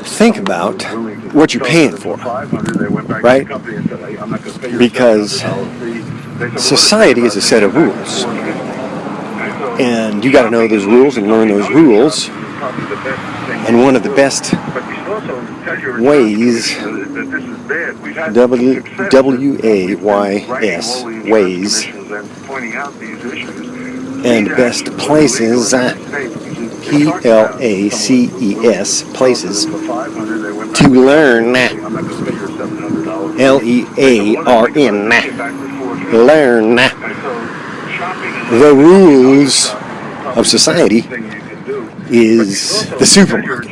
think about what you're paying for, right? Because society is a set of rules, and you got to know those rules and learn those rules. And one of the best ways, W-A-Y-S, ways, and best places, P-L-A-C-E-S, places, to learn, L-E-A-R-N, learn the rules of society is the supermarket,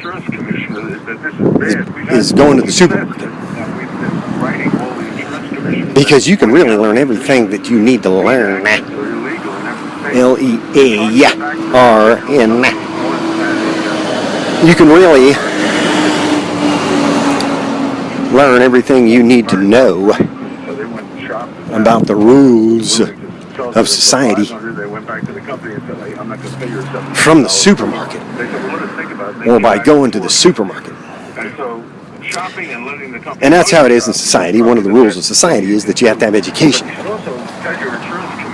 is going to the supermarket. Because you can really learn everything that you need to learn. L-E-A-R-N. You can really learn everything you need to know about the rules of society from the supermarket, or by going to the supermarket. And that's how it is in society. One of the rules of society is that you have to have education.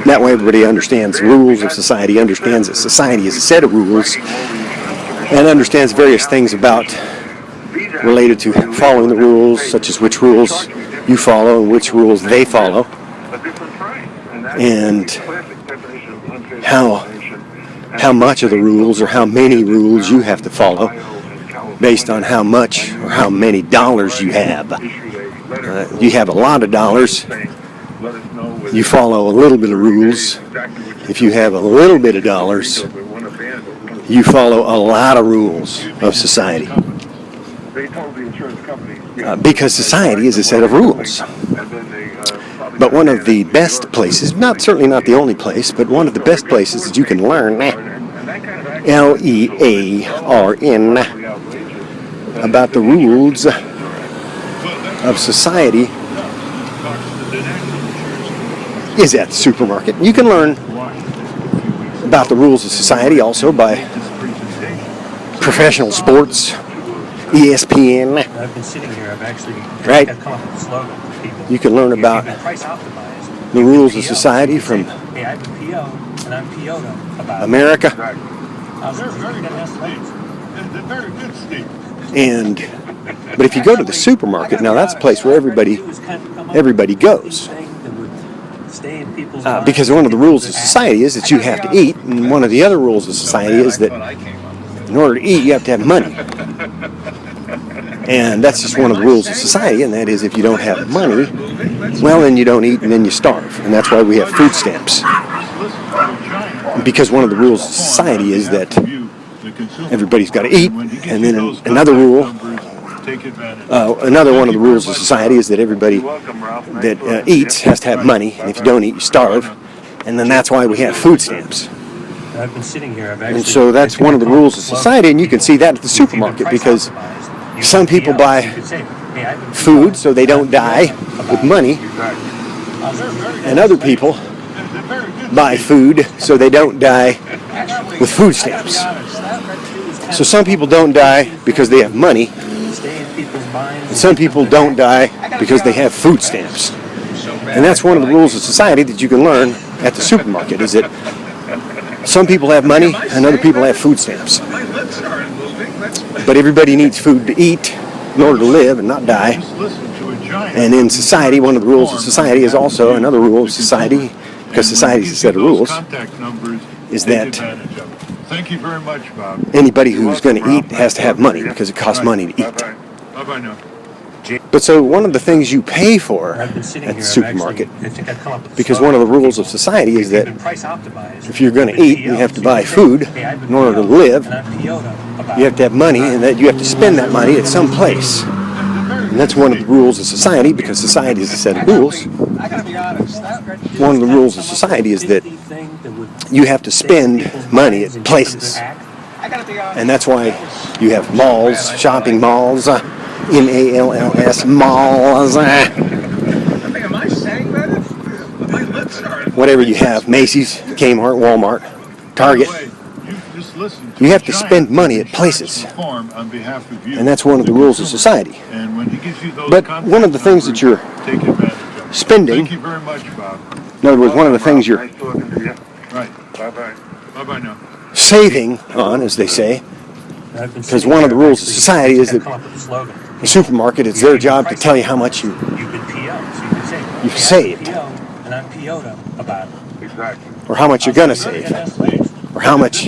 That way everybody understands the rules of society, understands that society is a set of rules, and understands various things about related to following the rules, such as which rules you follow and which rules they follow, and how much of the rules or how many rules you have to follow based on how much or how many dollars you have. You have a lot of dollars, you follow a little bit of rules. If you have a little bit of dollars, you follow a lot of rules of society. Because society is a set of rules. But one of the best places, certainly not the only place, but one of the best places that you can learn, L-E-A-R-N, about the rules of society is at the supermarket. You can learn about the rules of society also by professional sports, ESPN, I've been sitting here, I've actually right? come up with a slogan for people. You can learn about the rules of society from Hey, I've been PO, and I'm PO'd about America. They're very good states. They're very good states. But if you go to the supermarket, now that's a place where everybody goes. Because one of the rules of society is that you have to eat, and one of the other rules of society is that in order to eat, you have to have money. And that's just one of the rules of society, and that is if you don't have money, well, then you don't eat and then you starve. And that's why we have food stamps. Because one of the rules of society is that everybody's got to eat, and then another one of the rules of society is that everybody that eats has to have money, and if you don't eat, you starve. And then that's why we have food stamps. I've been sitting here, and so that's one of the rules of society, and you can see that at the supermarket, because some people buy food so they don't die with money, and other people buy food so they don't die with food stamps. So some people don't die because they have money, and some people don't die because they have food stamps. And that's one of the rules of society that you can learn at the supermarket, is that some people have money and other people have food stamps. But everybody needs food to eat in order to live and not die. And in society, one of the rules of society is also another rule of society, because society is a set of rules, is that anybody who's going to eat has to have money, because it costs money to eat. But so one of the things you pay for at the supermarket, because one of the rules of society is that if you're going to eat, you have to buy food in order to live. You have to have money, and that you have to spend that money at some place. And that's one of the rules of society, because society is a set of rules. One of the rules of society is that you have to spend money at places. And that's why you have malls, shopping malls, M-A-L-L-S, malls, whatever you have, Macy's, Kmart, Walmart, Target. You have to spend money at places. on behalf of you. And that's one of the rules of society. And when he gives you those But one of the things that you're take advantage of. spending, Thank you very much, Bob. in other words, one of the things you're Nice talking to you. Right. Bye-bye. Bye-bye now. saving on, as they say, because one of the rules of society is that the supermarket, it's their job to tell you how much you've saved, and I'm PO'd about it. Exactly. or how much you're going to save, or how much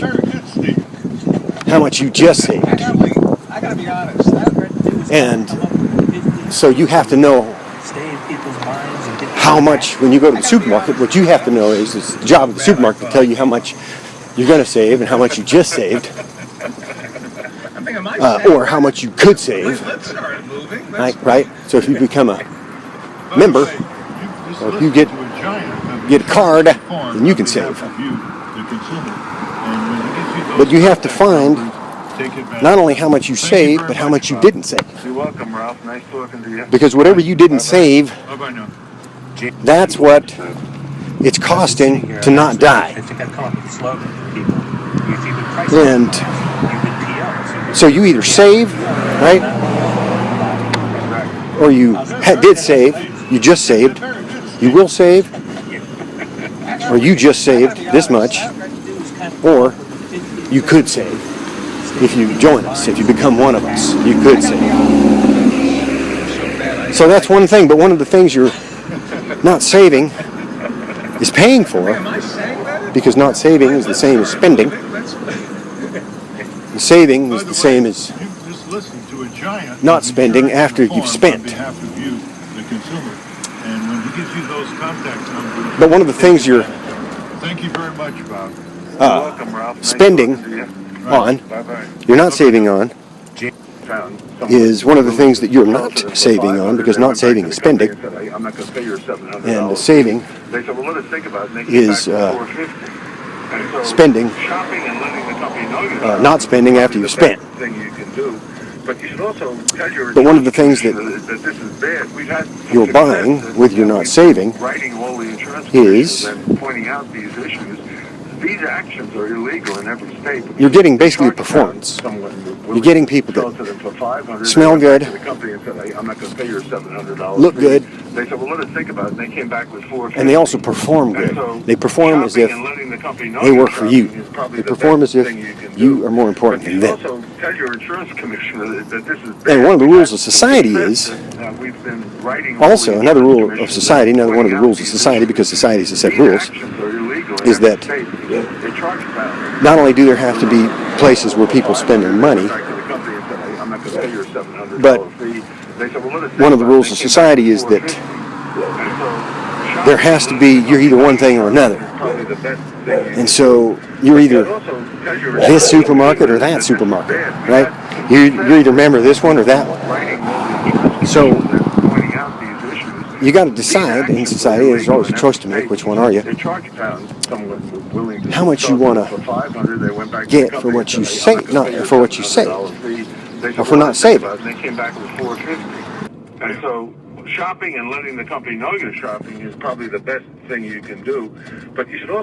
you just saved. I gotta be honest. And so you have to know how much, when you go to the supermarket, what you have to know is it's the job of the supermarket to tell you how much you're going to save and how much you just saved, or how much you could save, right? So if you become a member, or if you get a card, then you can save. But you have to find not only how much you saved, but how much you didn't save. You're welcome, Ralph. Nice talking to you. Because whatever you didn't save, Bye-bye now. that's what it's costing to not die. And so you either save, right? Or you did save, you just saved, you will save, or you just saved this much, or you could save. If you join us, if you become one of us, you could save. So that's one thing, but one of the things you're not saving is paying for, because not saving is the same as spending. And saving is the same as not spending after you've spent. But one of the things you're spending on, you're not saving on, is one of the things that you're not saving on, because not saving is spending, and the saving is spending, not spending after you've spent. But one of the things that you're buying with your not saving is these actions are illegal in every state. You're getting basically performance. You're getting people that smell good, look good, they said, well, let us think about it. And they came back with $450. and they also perform good. They perform as if they work for you. They perform as if you are more important than them. Tell your insurance commissioner that this is bad. And one of the rules of society is, also another rule of society, another one of the rules of society, because society has set rules, is that not only do there have to be places where people spend their money, but one of the rules of society is that there has to be, you're either one thing or another. And so you're either this supermarket or that supermarket, right? You're either a member of this one or that one. So you got to decide in society, there's always a choice to make, which one are you? How much you want to get for what you say, not for what you save, or for not saving. And so shopping and letting the company know you're shopping is probably the best thing you can do. But you should also